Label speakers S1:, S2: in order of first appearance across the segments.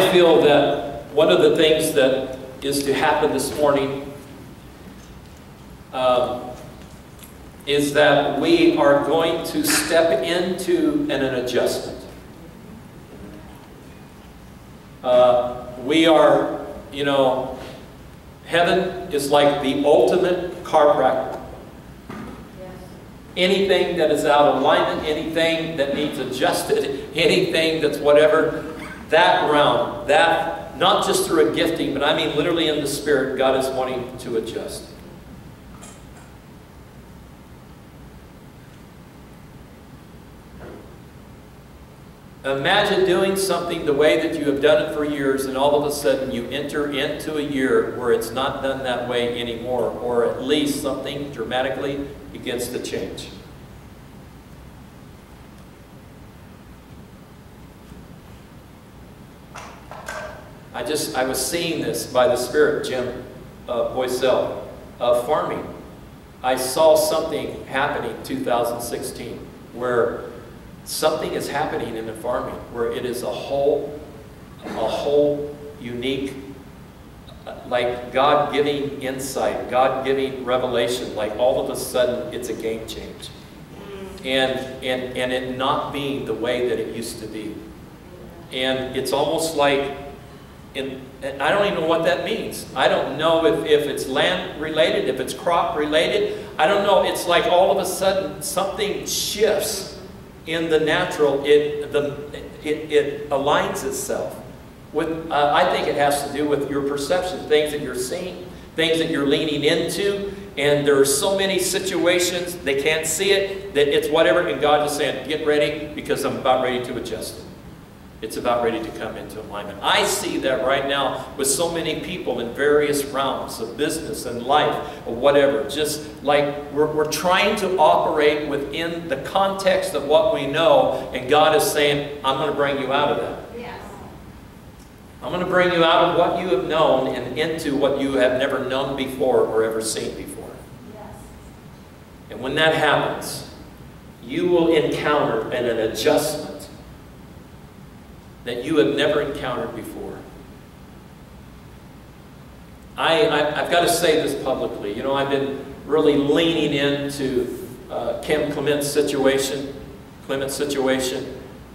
S1: I feel that one of the things that is to happen this morning is that we are going to step into an adjustment. We are, you know, heaven is like the ultimate chiropractor. Anything that is out of alignment, anything that needs adjusted, anything that's whatever, that realm, that, not just through a gifting, but I mean literally in the Spirit, God is wanting to adjust. Imagine doing something the way that you have done it for years, and all of a sudden you enter into a year where it's not done that way anymore, or at least something dramatically begins to change. I was seeing this by the Spirit, Jim Boycell, of farming. I saw something happening in 2016 where something is happening in the farming where it is a whole unique, like God-giving insight, God-giving revelation, like all of a sudden it's a game change. And it not being the way that it used to be. And it's almost like, and I don't even know what that means. I don't know if it's land related, if it's crop related. I don't know. It's like all of a sudden something shifts in the natural. It aligns itself with. I think it has to do with your perception, things that you're seeing, things that you're leaning into. And there are so many situations they can't see it, that it's whatever. And God is saying, "Get ready, because I'm about ready to adjust it." It's about ready to come into alignment. I see that right now with so many people in various realms of business and life or whatever. Just like we're trying to operate within the context of what we know, and God is saying, I'm going to bring you out of that. Yes. I'm going to bring you out of what you have known and into what you have never known before or ever seen before. Yes. And when that happens, you will encounter an adjustment that you have never encountered before. I've got to say this publicly. You know, I've been really leaning into Clement's situation,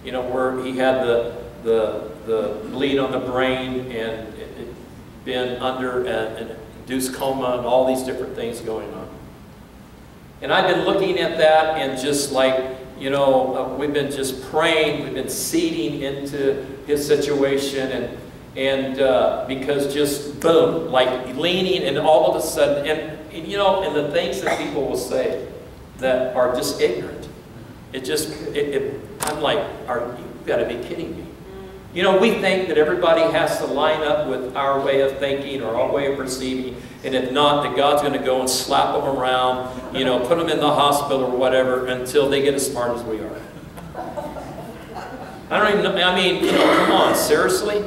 S1: you know, where he had the bleed on the brain and it been under an induced coma and all these different things going on. And I've been looking at that and just like, you know, we've been just praying, we've been seeding into his situation, and because just boom, like leaning, and all of a sudden, and you know, and the things that people will say that are just ignorant, I'm like, you've got to be kidding me. You know, we think that everybody has to line up with our way of thinking or our way of perceiving, and if not, that God's going to go and slap them around, you know, put them in the hospital or whatever until they get as smart as we are. I don't even know, I mean, you know, come on, seriously?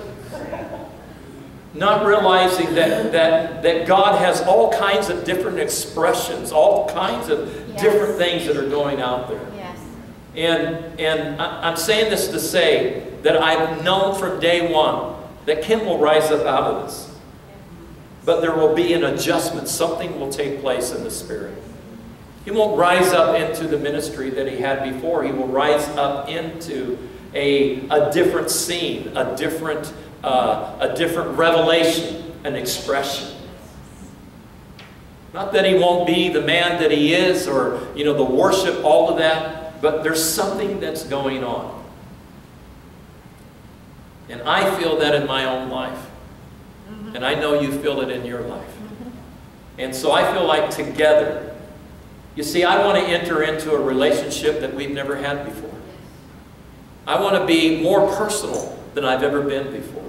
S1: Not realizing that God has all kinds of different expressions, all kinds of different things that are going out there. Yes. And I'm saying this to say that I've known from day one that Kim will rise up out of this. But there will be an adjustment. Something will take place in the Spirit. He won't rise up into the ministry that he had before. He will rise up into a different scene, a different revelation, an expression. Not that he won't be the man that he is, or, you know, the worship, all of that, but there's something that's going on. And I feel that in my own life. And I know you feel it in your life. And so I feel like together, you see, I want to enter into a relationship that we've never had before. I want to be more personal than I've ever been before.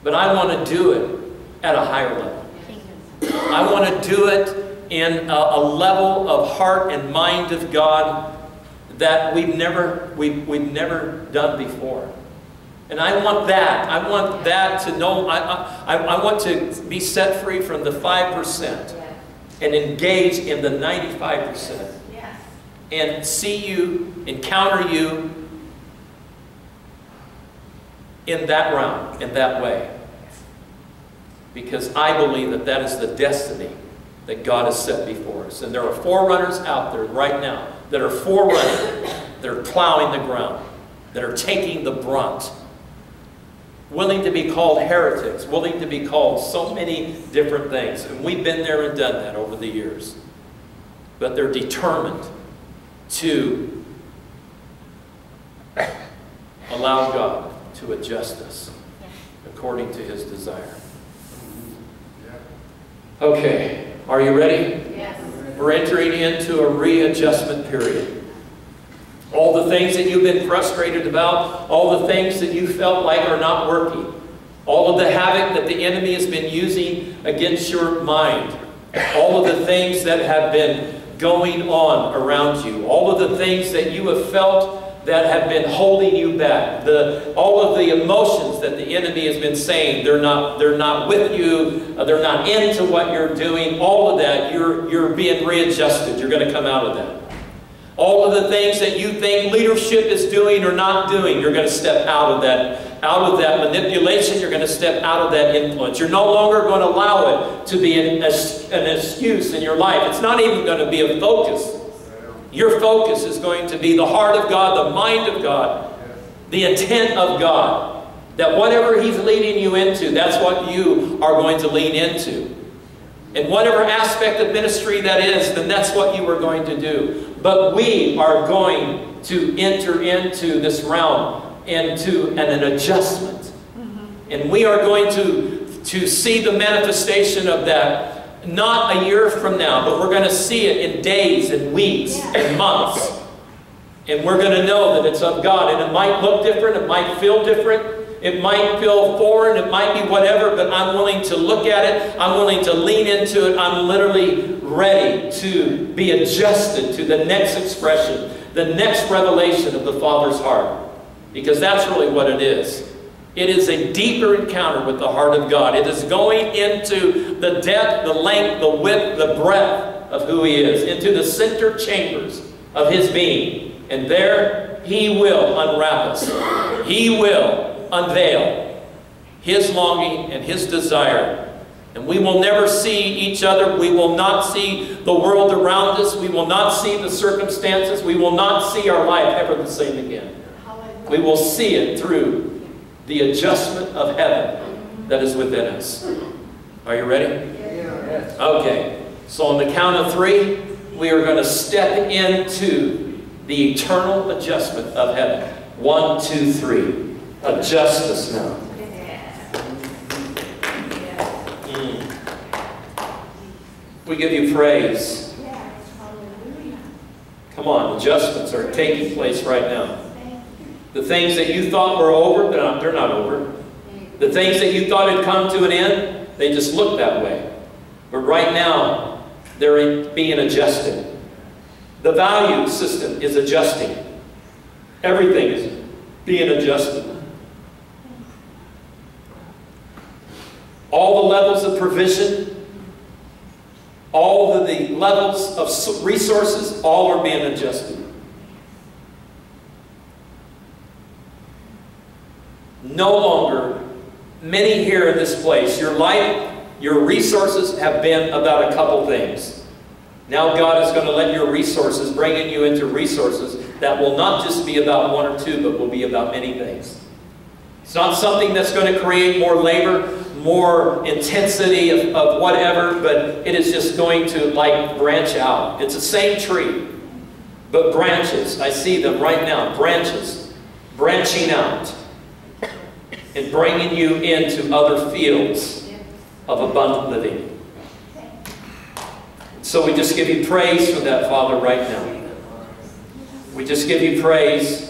S1: But I want to do it at a higher level. I want to do it in a level of heart and mind of God that we've never done before. And I want that. I want that to know. I want to be set free from the 5% and engage in the 95%. And see you, encounter you in that realm, in that way. Because I believe that that is the destiny that God has set before us. And there are forerunners out there right now that are forerunning, that are plowing the ground, that are taking the brunt, willing to be called heretics, willing to be called so many different things. And we've been there and done that over the years. But they're determined to allow God to adjust us according to His desire. Okay, are you ready?
S2: Yes.
S1: We're entering into a readjustment period. All the things that you've been frustrated about, all the things that you felt like are not working, all of the havoc that the enemy has been using against your mind, all of the things that have been going on around you, all of the things that you have felt that have been holding you back, all of the emotions that the enemy has been saying they're not with you, they're not into what you're doing, all of that, you're being readjusted. You're going to come out of that. All of the things that you think leadership is doing or not doing, you're going to step out of that manipulation. You're going to step out of that influence. You're no longer going to allow it to be an excuse in your life. It's not even going to be a focus. Your focus is going to be the heart of God, the mind of God, the intent of God. That whatever He's leading you into, that's what you are going to lean into. And whatever aspect of ministry that is, then that's what you are going to do. But we are going to enter into this realm, into an adjustment. And we are going to see the manifestation of that not a year from now, but we're going to see it in days and weeks and months. And we're going to know that it's of God. And it might look different, it might feel different, it might feel foreign, it might be whatever, but I'm willing to look at it, I'm willing to lean into it, I'm literally ready to be adjusted to the next expression, the next revelation of the Father's heart. Because that's really what it is. It is a deeper encounter with the heart of God. It is going into the depth, the length, the width, the breadth of who He is, into the center chambers of His being. And there He will unwrap us. He will unveil His longing and His desire. And we will never see each other. We will not see the world around us. We will not see the circumstances. We will not see our life ever the same again. We will see it through the adjustment of heaven that is within us. Are you ready?
S2: Yes.
S1: Okay. So on the count of 3, we are going to step into the eternal adjustment of heaven. 1, 2, 3. Adjust us now. We give you praise. Come on, adjustments are taking place right now. The things that you thought were over, they're not over. The things that you thought had come to an end, they just look that way. But right now, they're being adjusted. The value system is adjusting. Everything is being adjusted. All the levels of provision, all of the levels of resources, all are being adjusted. No longer, many here in this place, your life, your resources have been about a couple things. Now God is going to let your resources, bringing you into resources that will not just be about 1 or 2, but will be about many things. It's not something that's going to create more labor, more intensity of whatever, but it is just going to like branch out. It's the same tree, but branches. I see them right now, branches, branching out and bringing you into other fields of abundant living. So we just give you praise for that, Father, right now. We just give you praise